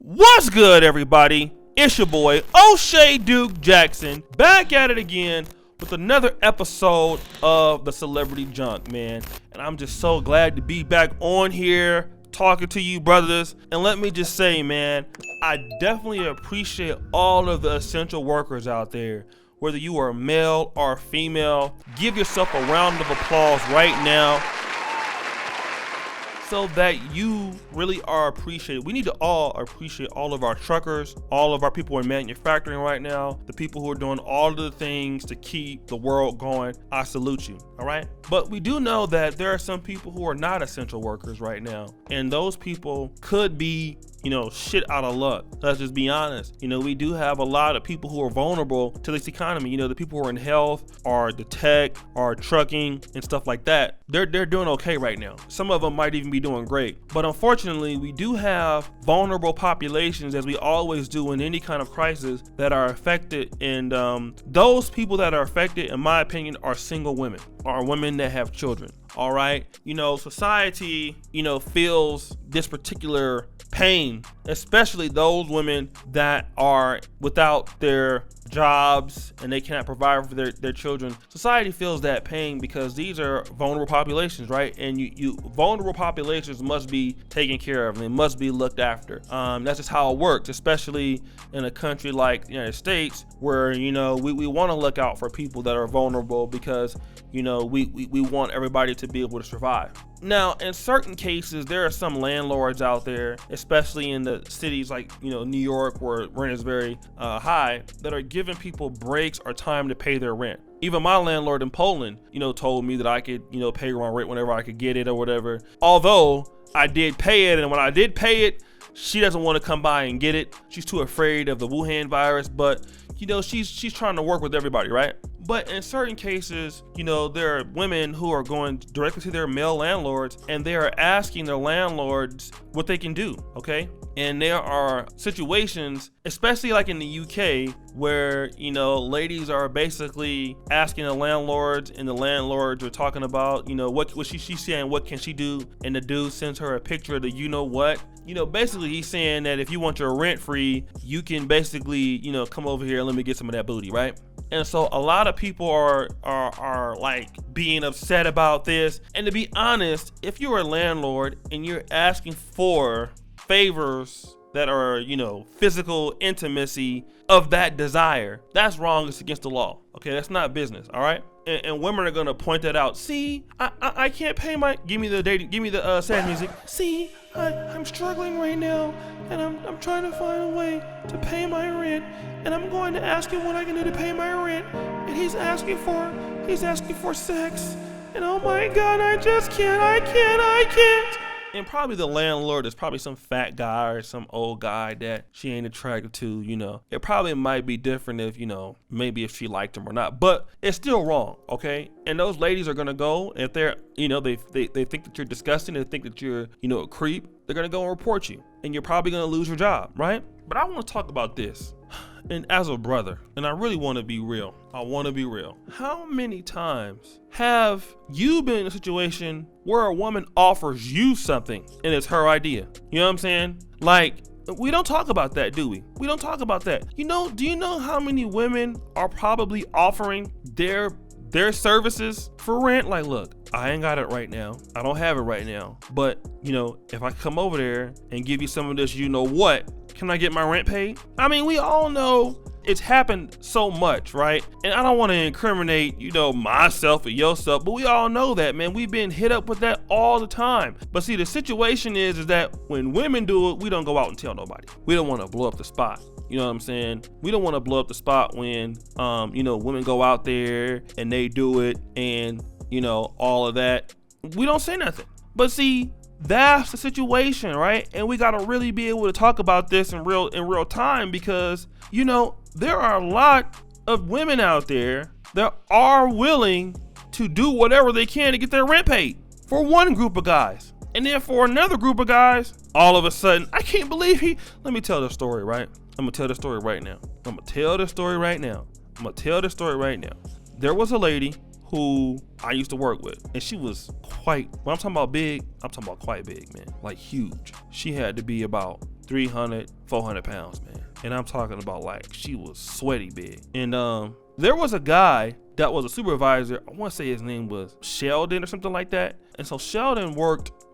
What's good, everybody? It's your boy O'Shea Duke Jackson, back at it again with another episode of the Celebrity Junk, man. And I'm just so glad to be back on here talking to you brothers. And let me just say, man, I definitely appreciate all of the essential workers out there. Whether you are male or female, give yourself a round of applause right now, so that you really are appreciated. We need to all appreciate all of our truckers, all of our people in manufacturing right now, the people who are doing all of the things to keep the world going. I salute you, all right? But we do know that there are some people who are not essential workers right now, and those people could be, shit out of luck. Let's just be honest. We do have a lot of people who are vulnerable to this economy. The people who are in health, or the tech, or trucking, and stuff like that. They're doing okay right now. Some of them might even be doing great. But unfortunately, we do have vulnerable populations, as we always do in any kind of crisis, that are affected. And those people that are affected, in my opinion, are single women, or women that have children. All right. Society, feels this particular pain, especially those women that are without their jobs and they cannot provide for their children. Society feels that pain because these are vulnerable populations, right? And you vulnerable populations must be taken care of, and they must be looked after. That's just how it works, especially in a country like the United States, where we want to look out for people that are vulnerable, because we want everybody to be able to survive. Now, in certain cases, there are some landlords out there, especially in the cities like, New York, where rent is very high, that are giving people breaks or time to pay their rent. Even my landlord in Poland, told me that I could, pay my rent whenever I could get it or whatever. Although I did pay it, and when I did pay it, she doesn't want to come by and get it. She's too afraid of the Wuhan virus, but she's trying to work with everybody, right? But in certain cases, there are women who are going directly to their male landlords, and they are asking their landlords what they can do, okay? And there are situations, especially like in the UK, where, ladies are basically asking the landlords, and the landlords are talking about, what she's saying, what can she do? And the dude sends her a picture of the what. Basically he's saying that if you want your rent free, you can basically, come over here and let me get some of that booty, right? And so a lot of people are like being upset about this. And to be honest, if you're a landlord and you're asking for favors that are, physical intimacy of that desire, that's wrong. It's against the law. Okay, that's not business. All right. And women are gonna point that out. See, I can't pay my. Give me the sad music. See, I'm struggling right now, and I'm trying to find a way to pay my rent, and I'm going to ask him what I can do to pay my rent, and he's asking for sex, and oh my God, I just can't. I can't. And probably the landlord is probably some fat guy or some old guy that she ain't attracted to, It probably might be different if, maybe if she liked him or not, but it's still wrong, okay? And those ladies are gonna go, if they're, they think that you're disgusting, they think that you're, a creep, they're gonna go and report you, and you're probably gonna lose your job, right? But I wanna talk about this. And as a brother, and I really want to be real. How many times have you been in a situation where a woman offers you something and it's her idea? You know what I'm saying? Like, we don't talk about that, do we? We don't talk about that. Do you know how many women are probably offering their services for rent? Like, look, I ain't got it right now. I don't have it right now. But, if I come over there and give you some of this, what? Can I get my rent paid? I mean, we all know it's happened so much, right? And I don't want to incriminate, myself or yourself, but we all know that, man. We've been hit up with that all the time. But see, the situation is that when women do it, we don't go out and tell nobody. We don't want to blow up the spot. You know what I'm saying? We don't want to blow up the spot when, women go out there and they do it and, all of that. We don't say nothing. But see, that's the situation, right? And we got to really be able to talk about this in real time, because, there are a lot of women out there that are willing to do whatever they can to get their rent paid for one group of guys. And then for another group of guys, all of a sudden, I can't believe let me tell the story, right? I'm going to tell the story right now. There was a lady who I used to work with, and she was quite, when I'm talking about big, I'm talking about quite big, man, like huge. She had to be about 300, 400 pounds, man. And I'm talking about like she was sweaty big. And there was a guy that was a supervisor. I want to say his name was Sheldon or something like that. And so Sheldon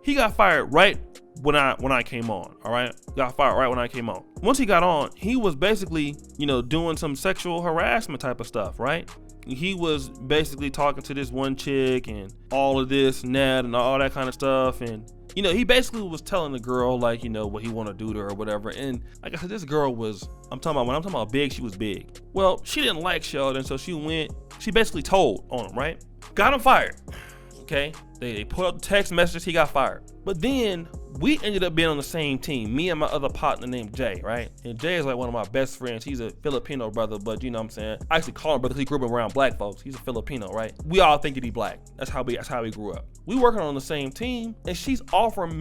he got fired right when I came on. All right, got fired right when I came on. Once he got on, he was basically, you know, doing some sexual harassment type of stuff, right? He was basically talking to this one chick and all of this and that and all that kind of stuff. And, you know, he basically was telling the girl, like, you know, what he want to do to her or whatever. And like I said, this girl was, when I'm talking about big, she was big. Well, she didn't like Sheldon, so she basically told on him, right? Got him fired. Okay, they put up text messages, he got fired. But then we ended up being on the same team, me and my other partner named Jay, right? And Jay is like one of my best friends. He's a Filipino brother, but you know what I'm saying? I actually call him brother because he grew up around black folks. He's a Filipino, right? We all think that he black. That's how we grew up. We working on the same team, and she's offering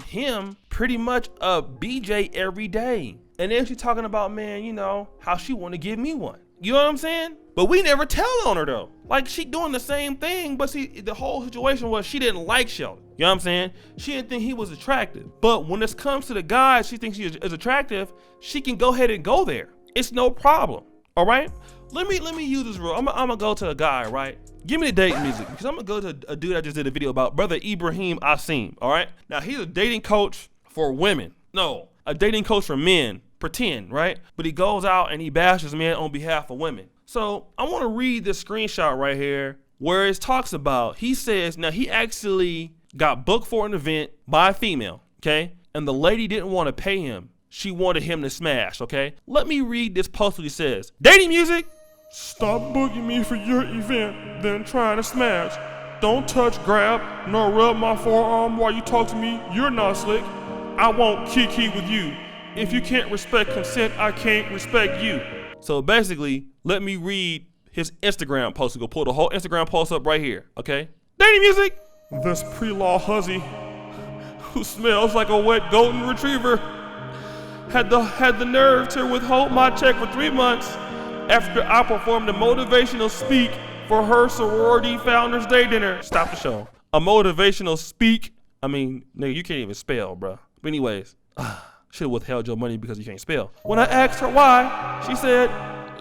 him pretty much a BJ every day. And then she's talking about, man, you know, how she want to give me one. You know what I'm saying? But we never tell on her though. Like she doing the same thing, but see, the whole situation was she didn't like Sheldon. You know what I'm saying? She didn't think he was attractive. But when this comes to the guys she thinks she is attractive, she can go ahead and go there. It's no problem. All right? Let me use this rule. I'm gonna go to a guy, right? Give me the dating music, because I'm gonna go to a dude I just did a video about, brother Ibrahim. All right? Now he's a dating coach for women. No, a dating coach for men. Pretend, right? But he goes out and he bashes men on behalf of women. So I want to read this screenshot right here where it talks about, he says, now he actually got booked for an event by a female, okay? And the lady didn't want to pay him. She wanted him to smash, okay? Let me read this post what he says. Dating music. Stop booking me for your event, then trying to smash. Don't touch, grab, nor rub my forearm while you talk to me. You're not slick. I won't kiki with you. If you can't respect consent, I can't respect you. So basically, let me read his Instagram post. Go pull the whole Instagram post up right here, okay? Dating music. This pre-law hussy who smells like a wet golden retriever had the nerve to withhold my check for 3 months after I performed a motivational speak for her sorority founders day dinner. Stop the show. A motivational speak. I mean, nigga, you can't even spell, bro. But anyways. Should have withheld your money because you can't spell. When I asked her why, she said,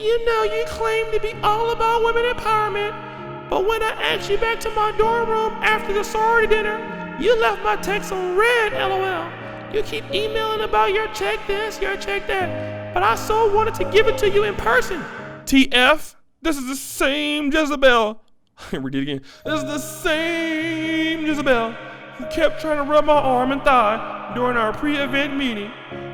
you know, you claim to be all about women empowerment, but when I asked you back to my dorm room after the sorority dinner, you left my text on red, LOL. You keep emailing about your check this, your check that, but I so wanted to give it to you in person. TF, this is the same Jezebel. Read it again. This is the same Jezebel who kept trying to rub my arm and thigh during our pre-event meeting.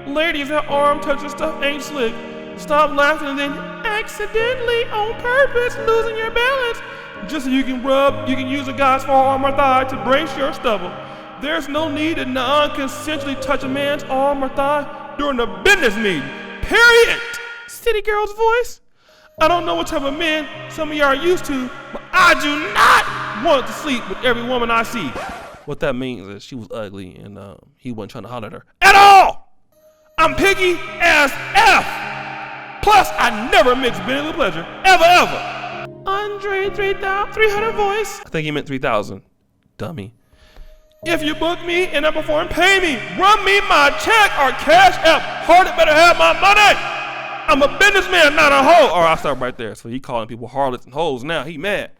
Ladies, that arm touching stuff ain't slick. Stop laughing and then accidentally on purpose losing your balance just so you can use a guy's forearm or thigh to brace your stubble. There's no need to non-consensually touch a man's arm or thigh during a business meeting. Period. City girl's voice. I don't know what type of men some of y'all are used to, but I do not want to sleep with every woman I see. What that means is she was ugly and he wasn't trying to holler at her at all. I'm picky as F. Plus, I never mix business with pleasure. Ever. Andre 300 voice. I think he meant 3,000. Dummy. If you book me and I perform, pay me. Run me my check or cash app. Harlot better have my money. I'm a businessman, not a hoe. Or I'll stop right there. So he calling people harlots and hoes now. He mad.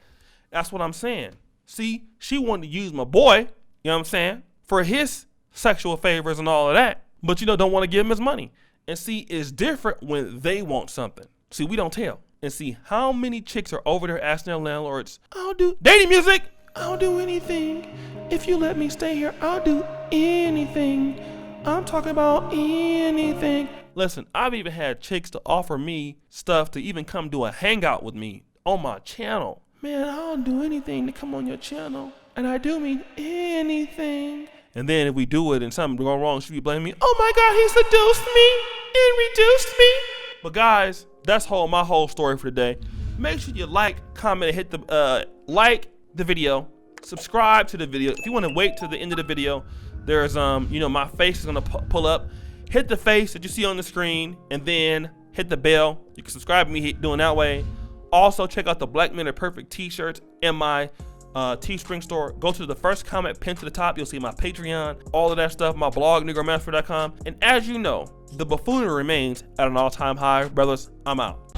That's what I'm saying. See, she wanted to use my boy, you know what I'm saying, for his sexual favors and all of that. But, you know, don't want to give him his money. And see, it's different when they want something. See, we don't tell. And see, how many chicks are over there asking their landlords, I'll do dating music. I'll do anything. If you let me stay here, I'll do anything. I'm talking about anything. Listen, I've even had chicks to offer me stuff to even come do a hangout with me on my channel. Man, I'll do anything to come on your channel. And I do mean anything. And then if we do it and something go wrong, should you blame me? Oh my God, he seduced me and reduced me. But guys, that's my whole story for today. Make sure you like, comment, and hit the like the video, subscribe to the video. If you want to wait to the end of the video, there's you know, my face is gonna pull up. Hit the face that you see on the screen, and then hit the bell. You can subscribe to me doing that way. Also, check out the Black Men Are Perfect t-shirts and my Teespring store. Go to the first comment pinned to the top. You'll see my Patreon, all of that stuff, my blog, negromaster.com. And as you know, the buffoonery remains at an all-time high. Brothers, I'm out.